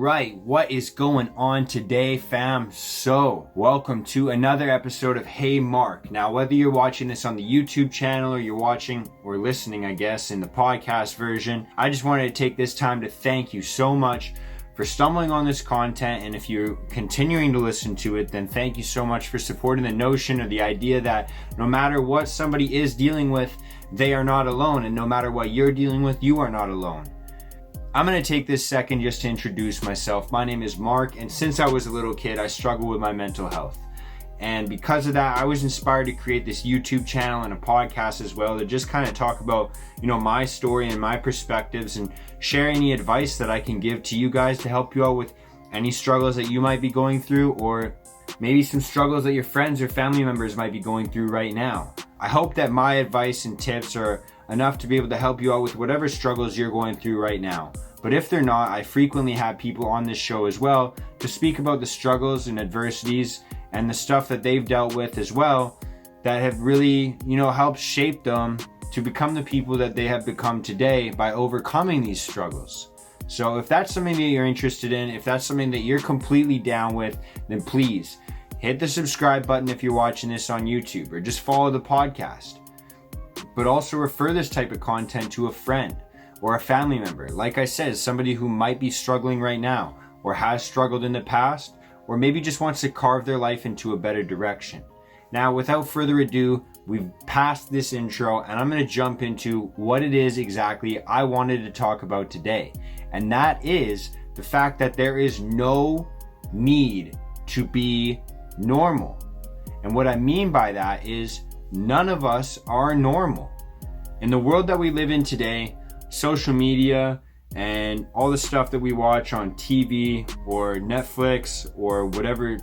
right, what is going on today, fam? So, welcome to another episode of Hey Mark. Now, whether you're watching this on the YouTube channel or you're watching or listening, I guess, in the podcast version, I just wanted to take this time to thank you so much for stumbling on this content. And if you're continuing to listen to it, then thank you so much for supporting the notion or the idea that no matter what somebody is dealing with, they are not alone. And no matter what you're dealing with, you are not alone. I'm going to take this second just to introduce myself. My name is Mark, and since I was a little kid, I struggled with my mental health. And because of that, I was inspired to create this YouTube channel and a podcast as well to just kind of talk about, my story and my perspectives and share any advice that I can give to you guys to help you out with any struggles that you might be going through, or maybe some struggles that your friends or family members might be going through right now. I hope that my advice and tips are enough to be able to help you out with whatever struggles you're going through right now. But if they're not, I frequently have people on this show as well to speak about the struggles and adversities and the stuff that they've dealt with as well that have really, helped shape them to become the people that they have become today by overcoming these struggles. So if that's something that you're interested in, if that's something that you're completely down with, then please hit the subscribe button if you're watching this on YouTube, or just follow the podcast. But also refer this type of content to a friend or a family member. Like I said, somebody who might be struggling right now, or has struggled in the past, or maybe just wants to carve their life into a better direction. Now, without further ado, we've passed this intro, and I'm going to jump into what it is exactly I wanted to talk about today. And that is the fact that there is no need to be normal. And what I mean by that is none of us are normal. In the world that we live in today, social media and all the stuff that we watch on TV or Netflix or whatever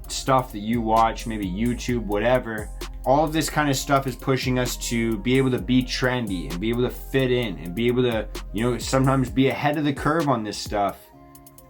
stuff that you watch, maybe YouTube, whatever, all of this kind of stuff is pushing us to be able to be trendy and be able to fit in and be able to, sometimes be ahead of the curve on this stuff.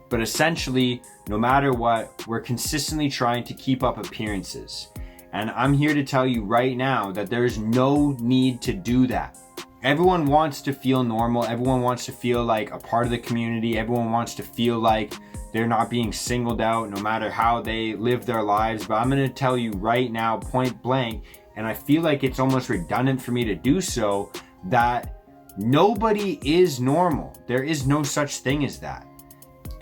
But essentially, no matter what, we're consistently trying to keep up appearances. And I'm here to tell you right now that there's no need to do that. Everyone wants to feel normal. Everyone wants to feel like a part of the community. Everyone wants to feel like they're not being singled out no matter how they live their lives. But I'm going to tell you right now, point blank, and I feel like it's almost redundant for me to do so, that nobody is normal. There is no such thing as that.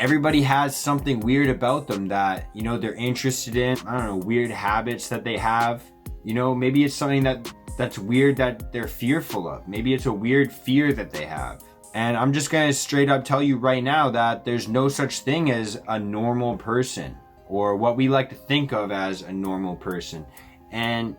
Everybody has something weird about them that, they're interested in. I don't know, weird habits that they have. Maybe it's something that's weird that they're fearful of. Maybe it's a weird fear that they have. And I'm just going to straight up tell you right now that there's no such thing as a normal person, or what we like to think of as a normal person. And,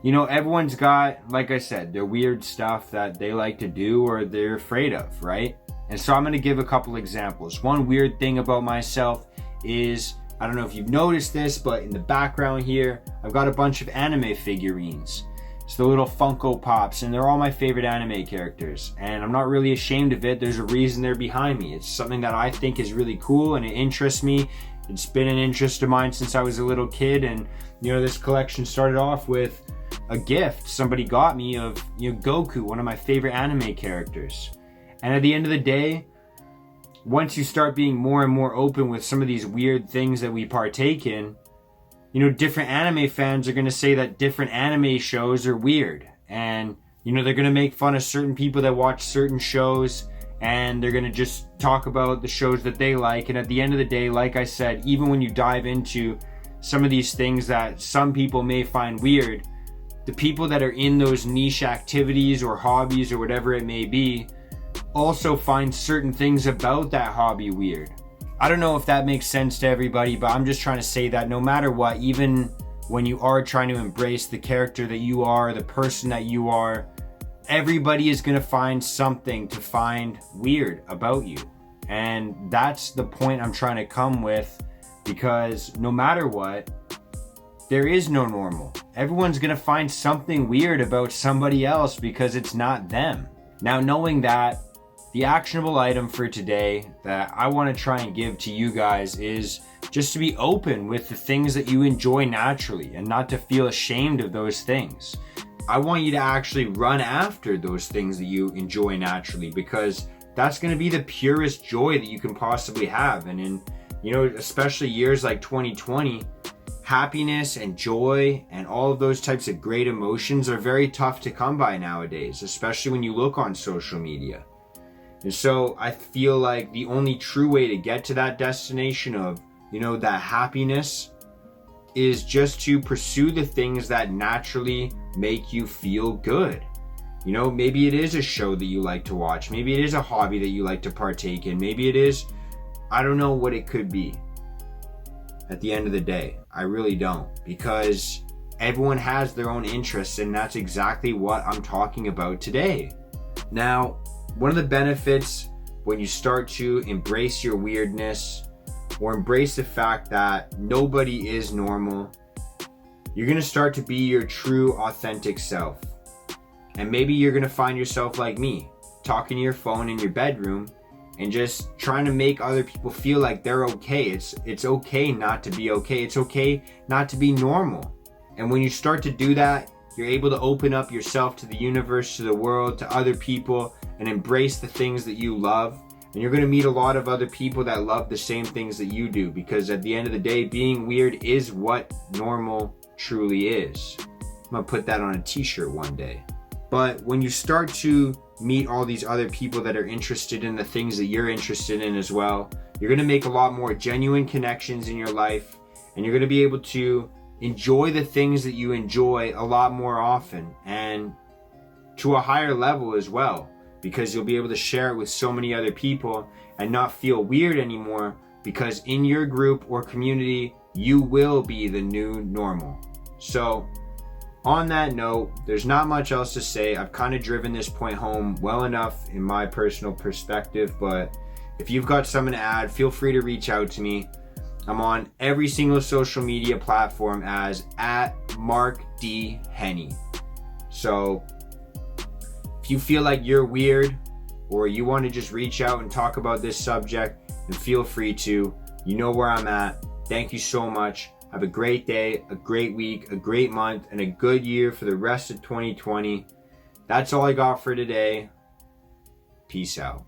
everyone's got, like I said, their weird stuff that they like to do or they're afraid of, right? And so I'm going to give a couple examples. One weird thing about myself is, I don't know if you've noticed this, but in the background here, I've got a bunch of anime figurines. It's the little Funko Pops, and they're all my favorite anime characters. And I'm not really ashamed of it. There's a reason they're behind me. It's something that I think is really cool, and it interests me. It's been an interest of mine since I was a little kid. And, this collection started off with a gift somebody got me of, Goku, one of my favorite anime characters. And at the end of the day, once you start being more and more open with some of these weird things that we partake in, different anime fans are going to say that different anime shows are weird. And, they're going to make fun of certain people that watch certain shows, and they're going to just talk about the shows that they like. And at the end of the day, like I said, even when you dive into some of these things that some people may find weird, the people that are in those niche activities or hobbies or whatever it may be also find certain things about that hobby weird. I don't know if that makes sense to everybody, but I'm just trying to say that no matter what, even when you are trying to embrace the character that you are, the person that you are, everybody is going to find something to find weird about you. And that's the point I'm trying to come with, because no matter what, there is no normal. Everyone's going to find something weird about somebody else because it's not them. Now, knowing that, the actionable item for today that I want to try and give to you guys is just to be open with the things that you enjoy naturally and not to feel ashamed of those things. I want you to actually run after those things that you enjoy naturally, because that's going to be the purest joy that you can possibly have. And in, especially years like 2020, happiness and joy and all of those types of great emotions are very tough to come by nowadays, especially when you look on social media. And so I feel like the only true way to get to that destination of, that happiness is just to pursue the things that naturally make you feel good. Maybe it is a show that you like to watch. Maybe it is a hobby that you like to partake in. Maybe it is, I don't know what it could be. At the end of the day, I really don't, because everyone has their own interests, and that's exactly what I'm talking about today. Now, one of the benefits when you start to embrace your weirdness or embrace the fact that nobody is normal, you're going to start to be your true, authentic self. And maybe you're going to find yourself like me, talking to your phone in your bedroom and just trying to make other people feel like they're okay. It's okay not to be okay. It's okay not to be normal. And when you start to do that, you're able to open up yourself to the universe, to the world, to other people, and embrace the things that you love. And you're going to meet a lot of other people that love the same things that you do, because at the end of the day, being weird is what normal truly is. I'm going to put that on a t-shirt one day. But when you start to meet all these other people that are interested in the things that you're interested in as well, you're going to make a lot more genuine connections in your life, and you're going to be able to enjoy the things that you enjoy a lot more often and to a higher level as well, because you'll be able to share it with so many other people and not feel weird anymore, because in your group or community, you will be the new normal. So on that note, there's not much else to say. I've kind of driven this point home well enough in my personal perspective, but if you've got something to add, feel free to reach out to me. I'm on every single social media platform as @MarkDHenney. So if you feel like you're weird or you want to just reach out and talk about this subject, then feel free to. You know where I'm at. Thank you so much. Have a great day, a great week, a great month, and a good year for the rest of 2020. That's all I got for today. Peace out.